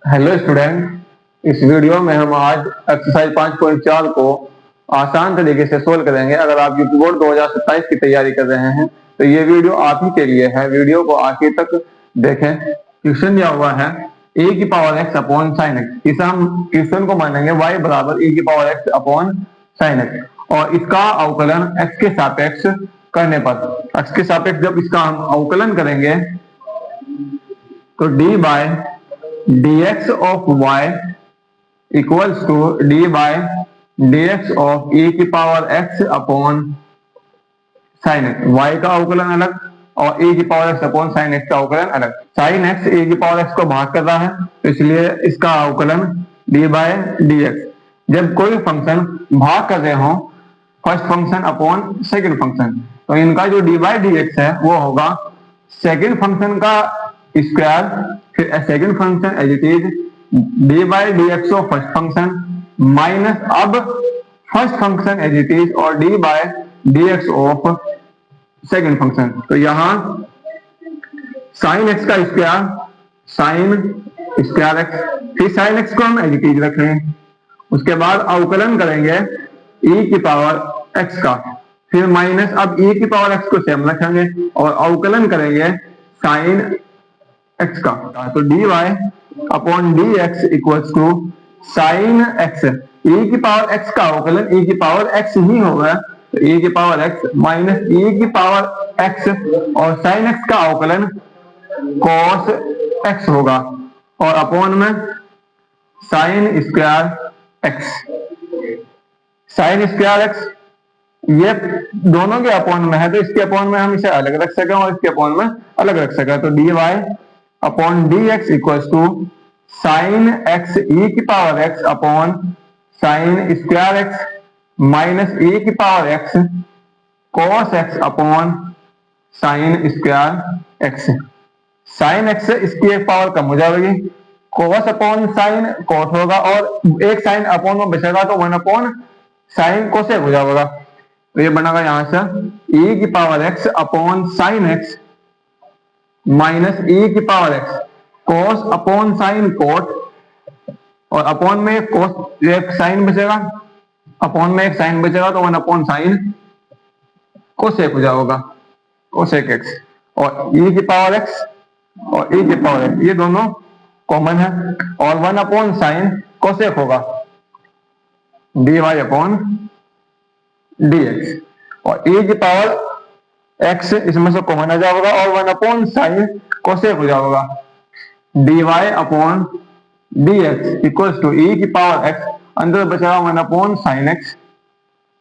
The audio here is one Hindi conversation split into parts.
हेलो स्टूडेंट, इस वीडियो में हम आज एक्सरसाइज 5.4 को आसान तरीके से सोल्व करेंगे। अगर आप यूपी बोर्ड 2027 की तैयारी कर रहे हैं तो ये वीडियो आप ही के लिए है। वीडियो को आखिर तक देखें। क्वेश्चन दिया हुआ है e की power x upon sine x. इसे हम क्वेश्चन को मानेंगे y बराबर e की power x upon sine x और इसका अवकलन x के सापेक्ष करने पर x के सापेक्ष जब इसका हम अवकलन करेंगे तो d by dx of y equals to d by dx of e की power x upon sine x. y का अवकलन अलग और e की power x upon sign x का अवकलन अलग। साइन x e की पावर x को भाग कर रहा है तो इसलिए इसका अवकलन d बाय dx। जब कोई फंक्शन भाग कर रहे हो first function upon second function तो इनका जो d बाय dx है वो होगा सेकंड फंक्शन का स्क्वायर फिर second function as it is d by d x of first function minus अब first function as it is और d by d x of second function. तो यहां साइन एक्स का स्क्वायर साइन स्क्वायर एक्स फिर साइन एक्स को हम एज इट इज रख रहे हैं। उसके बाद अवकलन करेंगे e की पावर x का फिर माइनस अब e की पावर x को सेम रखेंगे और अवकलन करेंगे साइन x का। तो dy upon d x equals to sine x. e की पावर x का अवकलन e की पावर x ही होगा तो e की पावर x माइनस e की पावर x और साइन x का अवकलन cos x होगा और अपॉन में sign square x। Sign square x ये दोनों के अपॉन में है तो इसके अपॉन में हम इसे अलग रख सकें और इसके अपॉन में अलग रख सकें। तो dy upon d x equals to sine x e की power x upon sine square x minus e की power x cos x upon sine square x। Sine x से इसकी एक पावर कम हो जाएगी cos अपॉन साइन cos होगा और एक साइन अपॉन में बचेगा तो 1 अपॉन साइन cosec हो जाएगा। तो ये बनेगा यहां से e की power x upon sine x minus e की power x cos upon sine cot और अपॉन में एक साइन बचेगा अपॉन में एक साइन बचेगा तो 1 अपॉन साइन cosec हो जाएगा cosec x और e की पावर x और e की पावर x ये दोनों कॉमन है और 1 अपॉन साइन cosec होगा dy अपॉन dx और e की पावर x इसमें से कॉमन आ जाएगा और 1 अपॉन साइन cosec हो जाएगा dy upon dx equals to e की पावर x अंदर बचेगा 1 upon sine x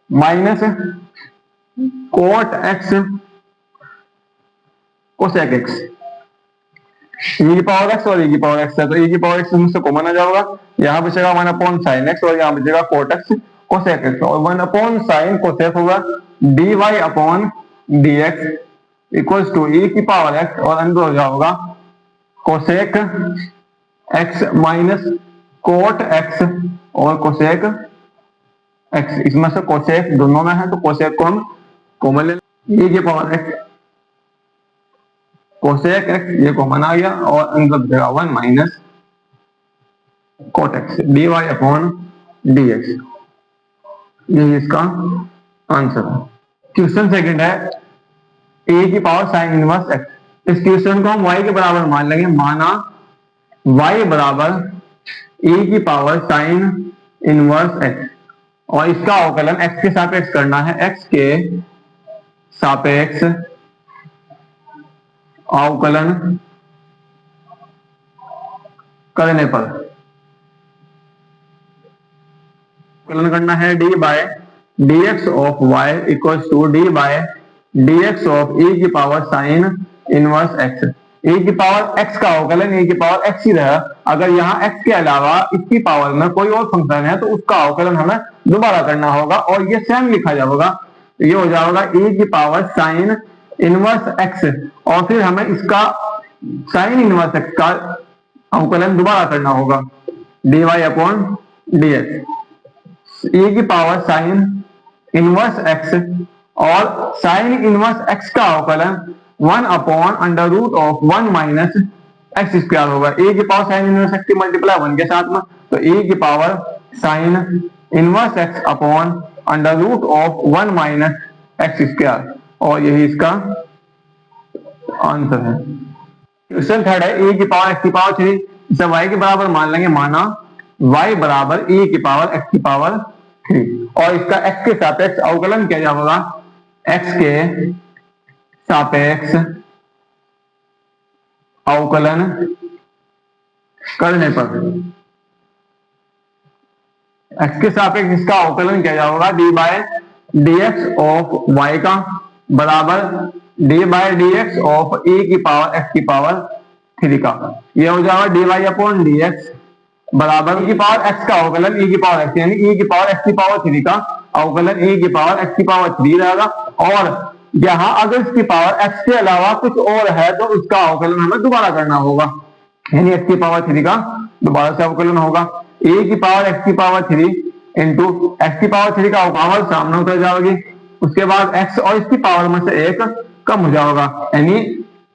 minus cot x cosec x। e की पावर x और e की पावर x है तो e की पावर x इसमें से कॉमन आ जाएगा यहाँ बचेगा 1 अपॉन साइन x और यहाँ बचेगा cot x cosec x और 1 अपॉन साइन cosec होगा dy upon dx equals to e की पावर x और अंदर हो जाएगा cosec x minus cot x और cosec x। इसमें से cosec दोनों में है तो cosec को हम कॉमन ले e की पावर x cosec x ये कॉमन आ गया और अंदर बचेगा 1 minus cot x dy upon dx। ये इसका आंसर है। क्वेश्चन सेकंड है a की पावर साइन इनवर्स x। इस क्वेश्चन को हम y के बराबर मान लेंगे। माना y बराबर e की पावर साइन इनवर्स x और इसका अवकलन x के सापेक्ष करना है। x के सापेक्ष अवकलन करने पर अवकलन करना है d by dx of y equals to d by dx of e की power sine inverse x। e की पावर x का अवकलन e की पावर x ही रहा। अगर यहाँ x के अलावा इसकी पावर में कोई और फंक्शन है तो उसका अवकलन हमें दोबारा करना होगा और ये सेम लिखा जाएगा। ये हो जाएगा e की पावर साइन इनवर्स x और फिर हमें इसका साइन इनवर्स x का अवकलन दोबारा करना होगा dy अपॉन dx। e की पावर साइन इनवर्स x और साइन इनवर्स x का अवकलन 1 upon under root of 1 minus x square होगा। ए की power sine inverse x multiply 1 के साथ में, तो ए की power sine inverse x upon under root of 1 minus x square, और यही इसका आंसर है। क्वेश्चन थर्ड है ए की पावर एक्स की पावर 3, इसे y के बराबर मान लेंगे, माना y बराबर e की पावर x की पावर 3, और इसका x के सापेक्ष अवकलन किया जाएगा, x के सापेक्ष अवकलन करने पर x के सापेक्ष इसका अवकलन किया जाएगा d by d x of y का बराबर d by d x of e की पावर x की पावर 3 का, यह हो जाएगा d y upon d x बराबर की पावर x का अवकलन e की पावर x, यानी e की पावर x की पावर 3 का अवकलन e की पावर x की पावर 3 रहेगा। और यहाँ अगर इसकी पावर x के अलावा कुछ और है तो उसका अवकलन हमें दोबारा करना होगा, यानी x की पावर 3 का दोबारा से अवकलन होगा। e की पावर x की पावर 3 इंटू x की पावर 3 का पावर सामने उतर जाएगी, उसके बाद x और इसकी पावर में से एक कम हो जाएगा, यानी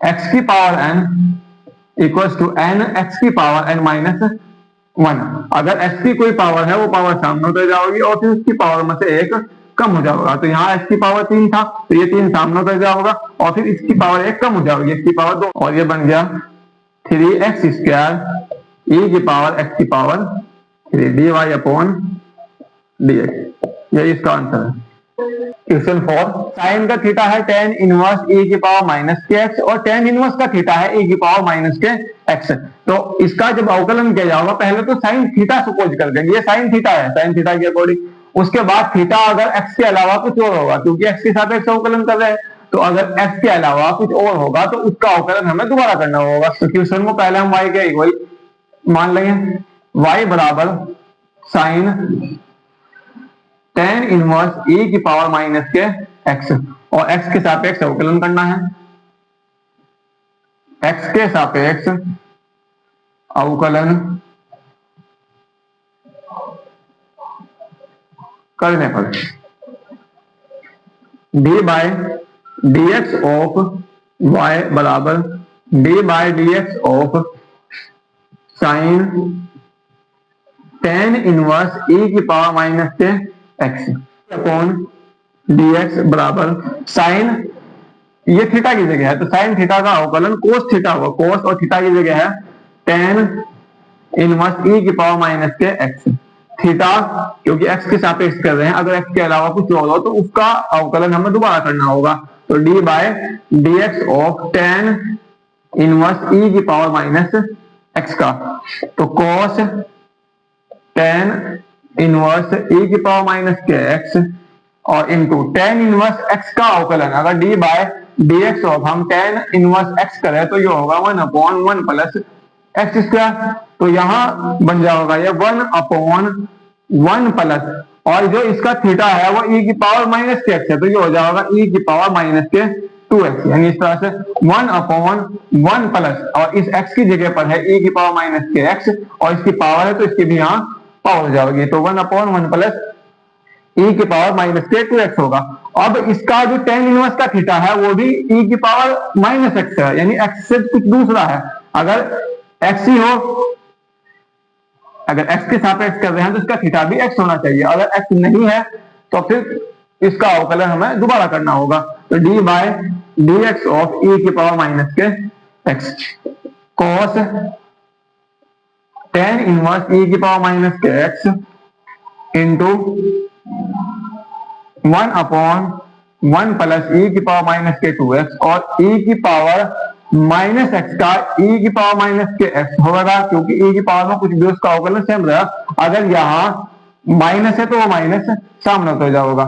x की power n equals to n x की पावर n माइनस 1। अगर x की कोई पावर है वो पावर सामने उतर जाएगी और फिर उसकी पावर में से एक कम हो जाएगा, तो यहाँ x की पावर 3 था तो ये 3 सामने उतर जाएगा और फिर इसकी पावर 1 कम हो जाएगी, x की पावर 2, और ये बन गया 3x स्क्वायर e की पावर x की पावर 3 dy अपॉन dx, यही इसका आंसर है। क्वेश्चन 4, साइन का थीटा है tan इनवर्स e की पावर माइनस के एक्स और tan इनवर्स का थीटा है e की पावर माइनस के एक्स, तो इसका जब अवकलन किया जाएगा पहले तो साइन थीटा सपोज कर देंगे, ये साइन थीटा है साइन थीटा के अकॉर्डिंग, उसके बाद थीटा अगर x के अलावा कुछ और होगा, क्योंकि x के सापेक्ष अवकलन कर रहे हैं, तो अगर x के अलावा कुछ और होगा तो उसका अवकलन हमें दोबारा करना होगा। तो क्वेश्चन को पहले हम y के इक्वल मान लेंगे, y बराबर साइन tan इनवर्स e की पावर माइनस के x, और x के सापेक्ष अवकलन करना है, x के सापेक्ष अवकलन करने पर d by d x of y बराबर d by d x of sine tan inverse e की पावर माइनस के x अपॉन dx बराबर साइन, ये थीटा की जगह है तो साइन थीटा का अवकलन कोस थीटा होगा, कोस और थीटा की जगह है tan इनवर्स e की पावर माइनस के x, थीटा क्योंकि x के सापेक्ष कर रहे हैं, अगर x के अलावा कुछ और हो तो उसका अवकलन हमें दोबारा करना होगा, तो d by d x of tan inverse e की पावर माइनस x का, तो cos tan इनवर्स e की पावर माइनस के x और इनटू tan इनवर्स x का अवकलन, अगर d by d x of हम tan इनवर्स x करें तो ये होगा 1 अपॉन 1 प्लस एक्स स्क्वायर, तो यहाँ बन जाएगा ये 1 अपॉन 1 प्लस, और जो इसका थीटा है वो e की पावर माइनस के x है, तो ये हो जाएगा e की पावर माइनस के 2x, यानी इस तरह से 1 अपॉन 1 प्लस, और इस x की जगह पर है e की पावर माइनस के x और इसकी पावर है तो इसकी भी यहाँ पावर हो जाएगी, तो 1 अपॉन 1 प्लस e की पावर माइनस के 2x होगा। अब इसका जो tan इनवर्स का थीटा है वो भी e की पावर माइनस x है, यानी x से कुछ दूसरा है, अगर x ही हो, अगर x के सापेक्ष कर रहे हैं तो इसका थीटा भी x होना चाहिए, अगर x नहीं है तो फिर इसका अवकलन हमें दोबारा करना होगा, तो d by d x of e की पावर माइनस के x cos tan inverse e की पावर माइनस के x इंटू 1 अपॉन 1 प्लस e की पावर माइनस के 2x, और e की पावर माइनस x का e की पावर माइनस के x होगा, क्योंकि e की पावर में कुछ भी उसका अवकलन सेम रहेगा, अगर यहाँ माइनस है तो वो माइनस सामने उतर जाएगा।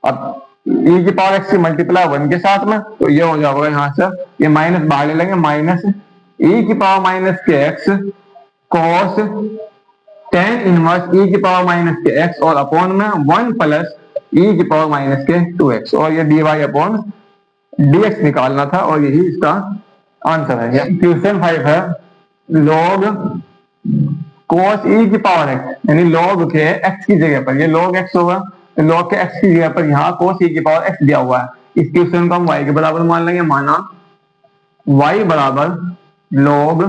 अब e की पावर x से मल्टीप्लाई 1 के साथ में, तो ये हो जाएगा यहाँ से ये माइनस बाहर ले लेंगे, माइनस e की पावर माइनस के x cos tan inverse e की पावर माइनस के x और अपॉन में 1 प्लस e की पावर माइनस के 2x, और ये dy अपॉन dx निकालना था और यही इसका आंसर है। क्वेश्चन 5 है log cos e की पावर x, यानी log के x की जगह पर, ये log x होगा तो log के x की जगह पर यहाँ cos e की पावर x दिया हुआ है, इस क्वेश्चन को हम y के बराबर मान लेंगे, माना y बराबर log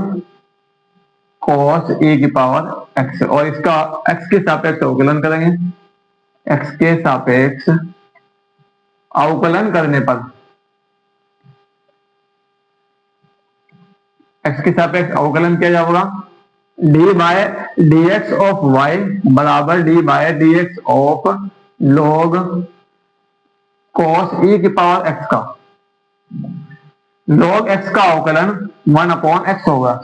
cos e की पावर x, और इसका x के सापेक्ष अवकलन करेंगे। x के सापेक्ष अवकलन करने पर x के सापेक्ष अवकलन किया जाएगा d by d x of y बराबर d by d x of log cos e की पावर x का। log x का अवकलन 1/x होगा।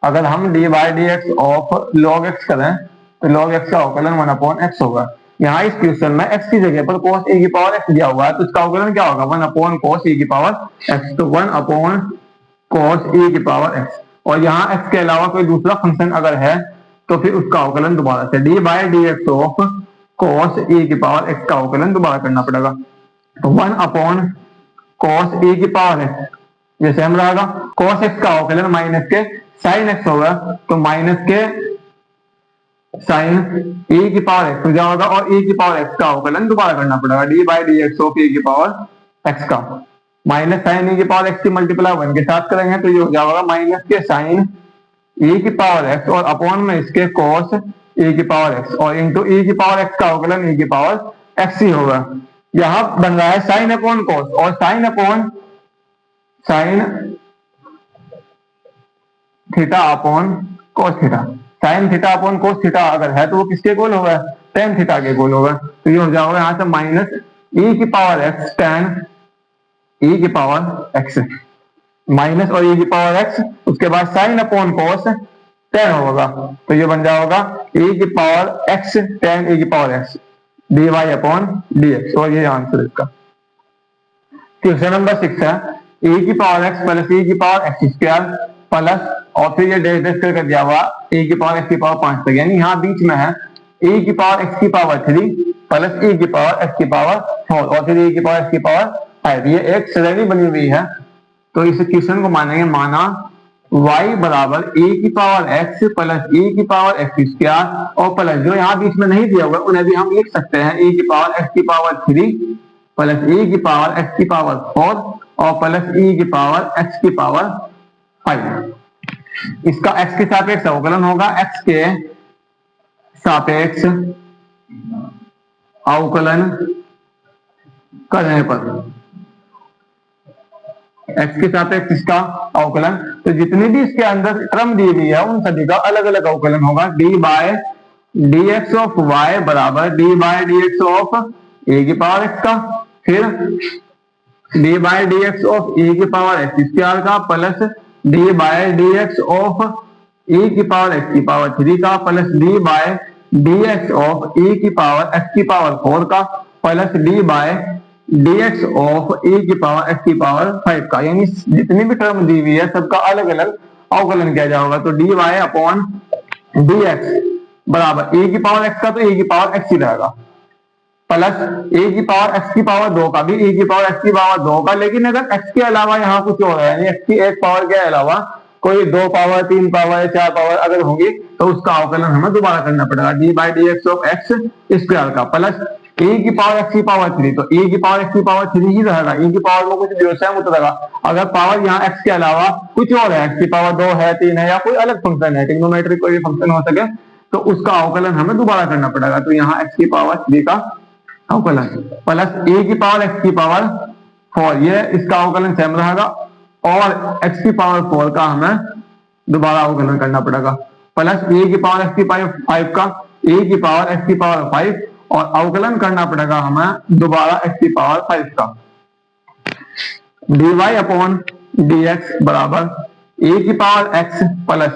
अगर हम d by d x of log x करें तो log x का अवकलन 1/x होगा। यहाँ इस क्वेश्चन में x की जगह पर cos e की पावर x दिया हुआ है, तो इसका अवकलन क्या होगा? 1/cos e की पावर x। तो 1/cos e की पावर x, और यहाँ x के अलावा कोई दूसरा फंक्शन अगर है तो फिर उसका अवकलन दोबारा से d by d x of cos e की पावर x का अवकलन दोबारा करना पड़ेगा। तो 1/cos e की पावर x जैसे हम रहेगा, cos x का अवकलन माइनस के sin x होगा, तो माइनस के sin e की पावर x हो जाएगा, और e की पावर x का अवकलन दोबारा करना पड़ेगा d by d x of e की पावर x का। माइनस sin e की पावर x की मल्टीप्लाई 1 के साथ करेंगे तो ये हो जाएगा माइनस के sin e की पावर x और अपॉन में इसके cos e की पावर x, और इंटू e की पावर x का अवकलन e की पावर x ही होगा। यहां बन रहा है sin अपॉन cos, और sin upon sin theta upon cos theta. sin theta upon cos theta अगर है तो वो किसके इक्वल होगा? tan थीटा के इक्वल होगा। तो ये हो जाएगा यहां से माइनस e की पावर x tan e की पावर x, माइनस और e की पावर x, उसके बाद sin अपॉन cos tan होगा। तो ये बन जाएगा e की पावर x tan e की power x dy upon dx, और ये आंसर इसका। क्वेश्चन नंबर 6 है e की पावर x प्लस e की पावर x स्क्वायर प्लस, और फिर ये डैश कर दिया हुआ e की पावर x की पावर 5 तक, यानी यहाँ बीच में है e की पावर x की पावर 3 प्लस e की पावर x की पावर 4, और फिर e की पावर x की पावर 5। ये एक श्रेणी बनी हुई है, तो इस क्वेश्चन को मानेंगे माना y बराबर e की पावर x प्लस e की पावर x स्क्वायर, और प्लस जो यहाँ बीच में नहीं दिया हुआ उन्हें भी हम लिख सकते हैं e की पावर x की पावर 3 प्लस e की पावर x की पावर 4 और प्लस e की पावर x की पावर 5। इसका x के सापेक्ष अवकलन होगा, x के सापेक्ष अवकलन करने पर x के सापेक्ष इसका अवकलन, तो जितनी भी इसके अंदर टर्म दी हुई है उन सभी का अलग अलग अवकलन होगा। d by d x of y बराबर d by d x of a की पावर x का, फिर d by d x of e की पावर x स्क्वायर का, plus d by d x of e की पावर x की पावर 3 का, plus d by d x of e की पावर x की पावर 4 का, plus d by dx of e की पावर x की पावर 5 का। यानी जितनी भी टर्म दी हुई है सबका अलग अलग अवकलन किया जाएगा। तो dy अपॉन dx बराबर e की पावर x का तो e की पावर x ही रहेगा, प्लस e की पावर x की पावर 2 का भी e की पावर x की पावर 2 का। लेकिन अगर x के अलावा यहाँ कुछ और है, यानी x की एक पावर के अलावा कोई 2 पावर 3 पावर 4 पावर अगर होगी तो उसका अवकलन हमें दोबारा करना पड़ेगा d by d x of x square का, प्लस e की पावर x की पावर 3, तो e की पावर x की पावर 3 ही रहेगा। e की पावर में कुछ व्यवसाय मत रहेगा। अगर पावर यहाँ x के अलावा कुछ और है, x की पावर 2 है 3 है या कोई अलग फंक्शन है, ट्रिग्नोमेट्रिक कोई भी फंक्शन हो सके, तो उसका अवकलन हमें दोबारा करना पड़ेगा। तो यहाँ x की पावर 3 का अवकलन प्लस e की पावर x की पावर 4, ये इसका अवकलन सेम रहेगा, और x की पावर 4 का हमें दोबारा अवकलन करना पड़ेगा, प्लस e की पावर x की पावर 5 का, e की पावर x की पावर 5, और अवकलन करना पड़ेगा हमें दोबारा x की पावर 5 का। dy अपॉन dx बराबर e की पावर x प्लस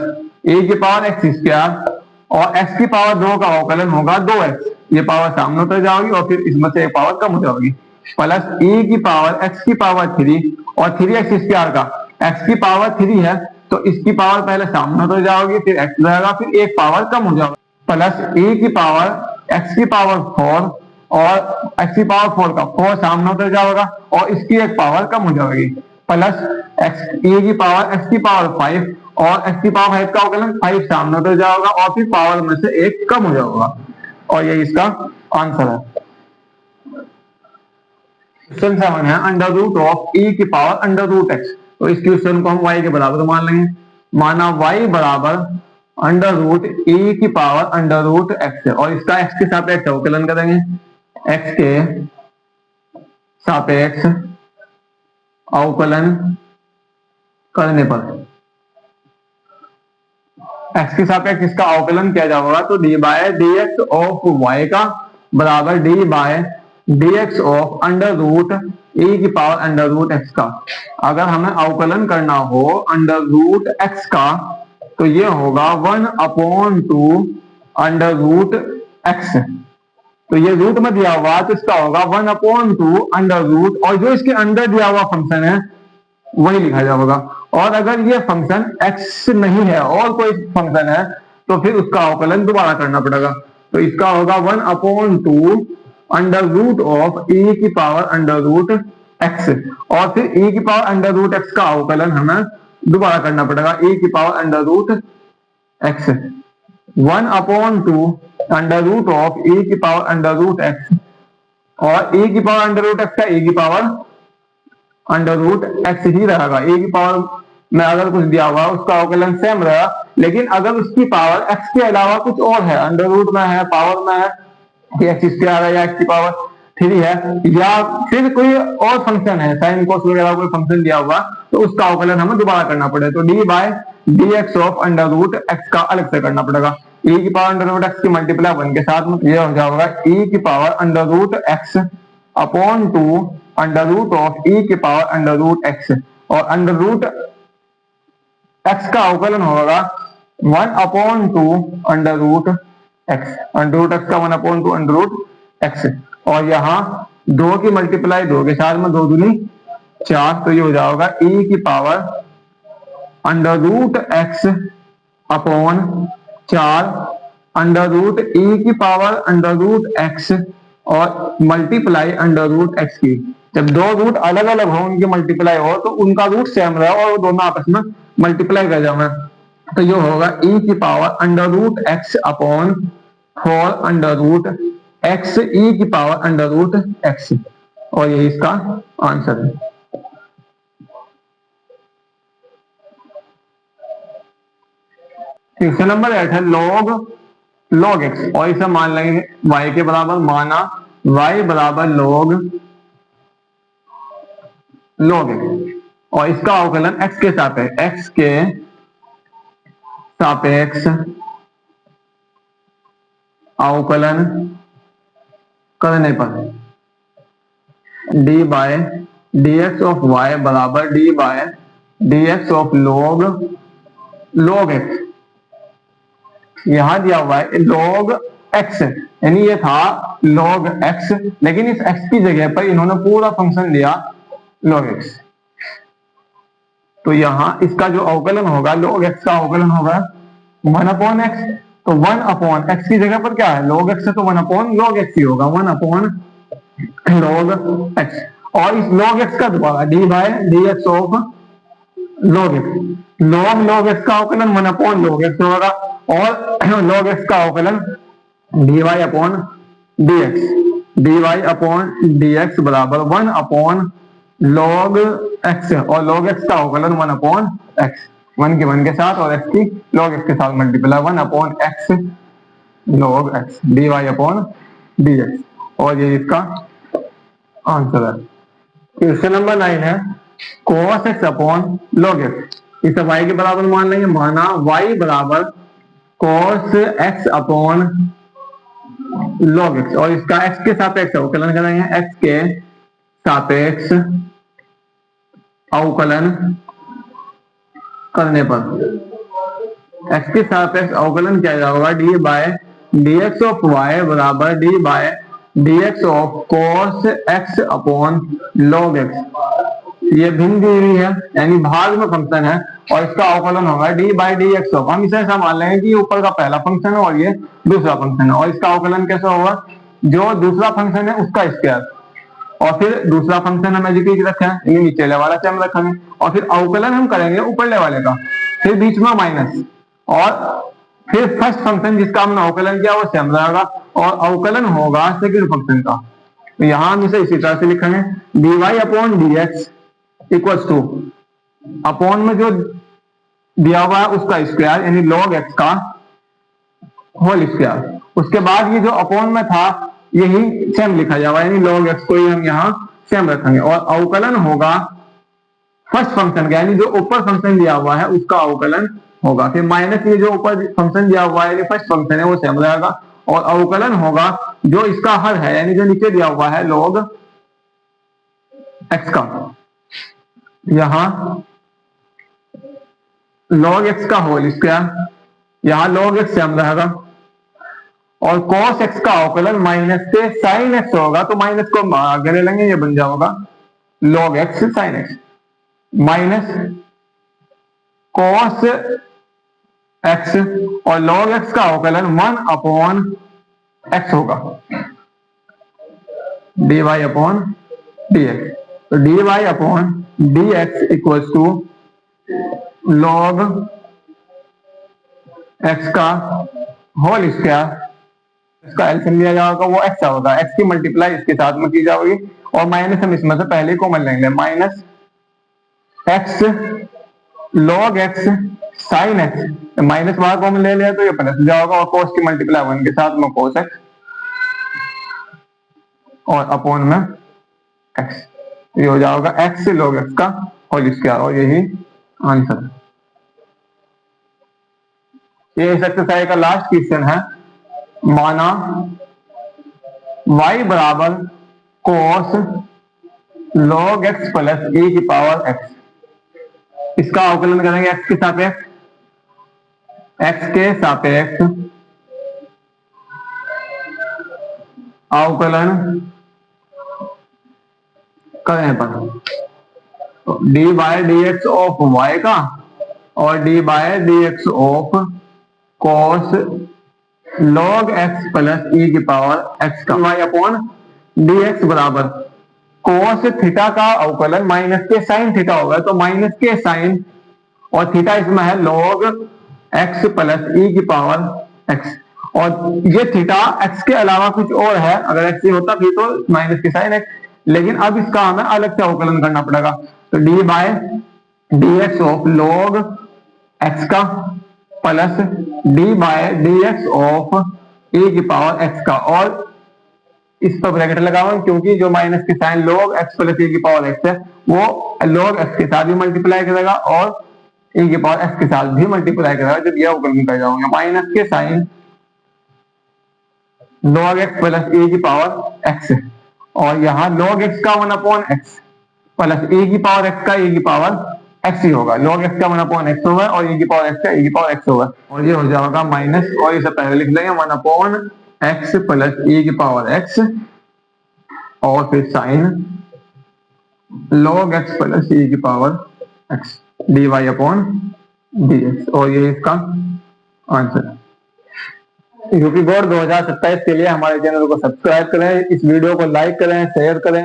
e की पावर x स्क्वायर, और x की पावर 2 का अवकलन होगा 2x, ये पावर सामने उतर जाएगी और फिर इसमें से एक पावर कम हो जाएगी, प्लस e की पावर x की पावर 3 और 3x स्क्वायर का, x की पावर 3 है तो इसकी पावर पहले सामने उतर जाएगी, फिर x रहेगा, फिर एक पावर कम हो जाएगा, प्लस e की पावर x की पावर 4 और x की पावर 4 का 4 सामने उतर जाएगा और इसकी एक पावर कम हो जाएगी, प्लस e की पावर x की पावर 5 और x की पावर 5 का अवकलन 5 सामने उतर जाएगा और फिर पावर में से एक कम हो जाएगा, और ये इसका आंसर है। क्वेश्चन 7 है अंडर रूट ऑफ e की पावर अंडर रूट x। तो इस क्वेश्चन को हम y के बराबर मान लेंगे। माना y बराबर अंडर रूट e की पावर अंडर रूट x है, और इसका x के सापेक्ष अवकलन करेंगे। x के सापेक्ष अवकलन करने पर x के सापेक्ष इसका अवकलन किया जाएगा तो d by d x of y का बराबर d by d x of under root e की पावर अंडर रूट x का। अगर हमें अवकलन करना हो अंडर रूट x का तो ये होगा 1/2 अंडर रूट x। तो ये रूट में दिया हुआ तो इसका होगा 1/2 अंडर रूट, और जो इसके अंदर दिया हुआ फंक्शन है वही लिखा जाएगा। और अगर ये फंक्शन x नहीं है और कोई फंक्शन है तो फिर उसका अवकलन दोबारा करना पड़ेगा। तो इसका होगा 1/2 अंडर रूट ऑफ e की पावर अंडर रूट x, और फिर e की पावर अंडर रूट x का अवकलन हमें दोबारा करना पड़ेगा e की power under root x। 1/2 under root of e की पावर अंडर रूट x, और e की पावर अंडर रूट x का e की पावर अंडर रूट x ही रहेगा। e की पावर में अगर कुछ दिया हुआ उसका अवकलन सेम रहेगा, लेकिन अगर उसकी पावर x के अलावा कुछ और है, अंडर रूट में है, पावर में है, एक्स स्क्वायर है या x की पावर 3 है, या फिर कोई और फंक्शन है साइन कोस वगैरह कोई फंक्शन दिया हुआ, तो उसका अवकलन हमें दोबारा करना पड़ेगा। तो d by d x of under root x का अलग से करना पड़ेगा। e की पावर अंडर रूट एक्स की मल्टीप्लाई 1 के साथ में ये हो जाएगा e की power under root x upon 2 under root of e की पावर अंडर रूट एक्स, और अंडर रूट एक्स का अवकलन होगा 1/2 under root x, under root x का 1/2 अंडर रूट एक्स, और यहाँ 2 की मल्टीप्लाई 2 के साथ में 2 दूनी 4, तो ये हो जाएगा e की power under root x upon 4 under root e की पावर अंडर रूट एक्स और मल्टीप्लाई अंडर रूट एक्स की। जब दो रूट अलग अलग हो उनकी मल्टीप्लाई हो तो उनका रूट सेम रहे और वो दोनों आपस में मल्टीप्लाई कर जाए, तो ये होगा e की power under root x upon 4 under root x e की पावर अंडर रूट एक्स, और यही इसका आंसर है। क्वेश्चन नंबर 8 है log x, और इसे मान लेंगे y के बराबर। माना y बराबर log x, और इसका अवकलन x के सापेक्ष अवकलन करने पर d by d x of y बराबर d by d x of log x। यहां दिया हुआ है log x, यानी ये था log x, लेकिन इस x की जगह पर इन्होंने पूरा फंक्शन दिया log x। तो यहां इसका जो अवकलन होगा log x का अवकलन होगा 1/x, तो 1/x की जगह पर क्या है log x है, तो 1/log x ही होगा, 1/log x, और इस log x का दोबारा d by d x of log x। log x का अवकलन 1/log x होगा, और log x का अवकलन dy अपॉन dx बराबर 1/log x, और log x का अवकलन 1/x, 1 के 1 के साथ और x की log x के साथ multiply 1/x log x dy upon dx, और ये इसका आंसर है। क्वेश्चन नंबर 9 है cos x upon log x, इसे y के बराबर मान लेंगे। माना y बराबर cos x upon log x, और इसका x के सापेक्ष अवकलन करेंगे। x के सापेक्ष अवकलन करने पर x के सापेक्ष अवकलन किया जाएगा d by d x of y बराबर d by d x of cos x upon log x। ये भिन्न दी हुई है यानी भाग में फंक्शन है, और इसका अवकलन होगा d by d x of, हम इसे ऐसा मान लेंगे कि ऊपर का पहला फंक्शन है और ये दूसरा फंक्शन है, और इसका अवकलन कैसा होगा, जो दूसरा फंक्शन है उसका स्क्वायर, और फिर दूसरा फंक्शन हम एजुकेट रखे हैं, ये नीचे वाला से हम रखेंगे, और फिर अवकलन हम करेंगे ऊपर वाले का, फिर बीच में माइनस, और फिर फर्स्ट फंक्शन जिसका हमने अवकलन किया वो सेम रहेगा, और अवकलन होगा सेकंड फंक्शन का। तो यहां हम इसे इसी तरह से लिखेंगे dy upon dx equals two upon में जो दिया हुआ है उसका स्क्वायर यानी log x का होल स्क्वायर। उसके बाद ये जो अपॉन में था यही सेम लिखा जाएगा यानी log x को ही हम यहाँ सेम रखेंगे और अवकलन होगा फर्स्ट फंक्शन का यानी जो ऊपर फंक्शन दिया हुआ है उसका अवकलन होगा। फिर माइनस ये जो ऊपर फंक्शन दिया हुआ है फर्स्ट फंक्शन है वो सेम रहेगा और अवकलन होगा जो इसका हर है यानी जो नीचे दिया हुआ है log x का, यहाँ log x का होल स्क्वायर, यहाँ log x सेम रहेगा और cos x का अवकलन माइनस से sin x होगा तो माइनस को आगे ले लेंगे, ये बन जाएगा log x sin x minus cos x और log x का अवकलन 1 अपॉन x होगा dy अपॉन dx। तो dy upon dx equals to log x का होल स्क्वायर, इसका एलसीएम लिया जाएगा वो x होगा, x की मल्टीप्लाई इसके साथ में की जाएगी और माइनस हम इसमें से पहले कॉमन लेंगे minus x log x sin x, minus बाहर कॉमन ले लिया तो ये प्लस जाएगा और cos की मल्टीप्लाई 1 के साथ में cos x और अपॉन में x, ये हो जाएगा x log x का होल स्क्वायर और यही आंसर। ये इस एक्सरसाइज का लास्ट क्वेश्चन है। माना y बराबर cos log x plus e की पावर x, इसका अवकलन करेंगे x के सापेक्ष, x के सापेक्ष अवकलन करें पर d by d x of y का और d by d x of cos log x plus e की पावर x का y अपॉन dx बराबर cos थीटा का अवकलन माइनस के साइन थीटा होगा तो माइनस के साइन और थीटा इसमें है log x प्लस e की पावर x और ये थीटा x के अलावा कुछ और है, अगर x होता फिर तो माइनस के साइन x, लेकिन अब इसका हमें अलग से अवकलन करना पड़ेगा तो d by d x of log x का plus d by d x of e की पावर x का और इस पर ब्रैकेट लगाओ क्योंकि जो माइनस के sine log x plus e की पावर x है वो log x के साथ भी मल्टीप्लाई करेगा और e की पावर x के साथ भी मल्टीप्लाई करेगा जब यह अवकलन कर जाऊंगा माइनस के sine log x plus e की पावर x और यहाँ log x का 1 अपॉन x प्लस e की पावर x का e की पावर x ही होगा, log x का 1 अपॉन x होगा और e की पावर x का e की पावर x होगा और ये हो जाएगा माइनस और इसे पहले लिख लेंगे 1 अपॉन x प्लस e की पावर x और फिर sine log x plus e की power x dy upon dx और ये इसका आंसर है। यूपी बोर्ड 2027 के लिए हमारे चैनल को सब्सक्राइब करें, इस वीडियो को लाइक करें, शेयर करें।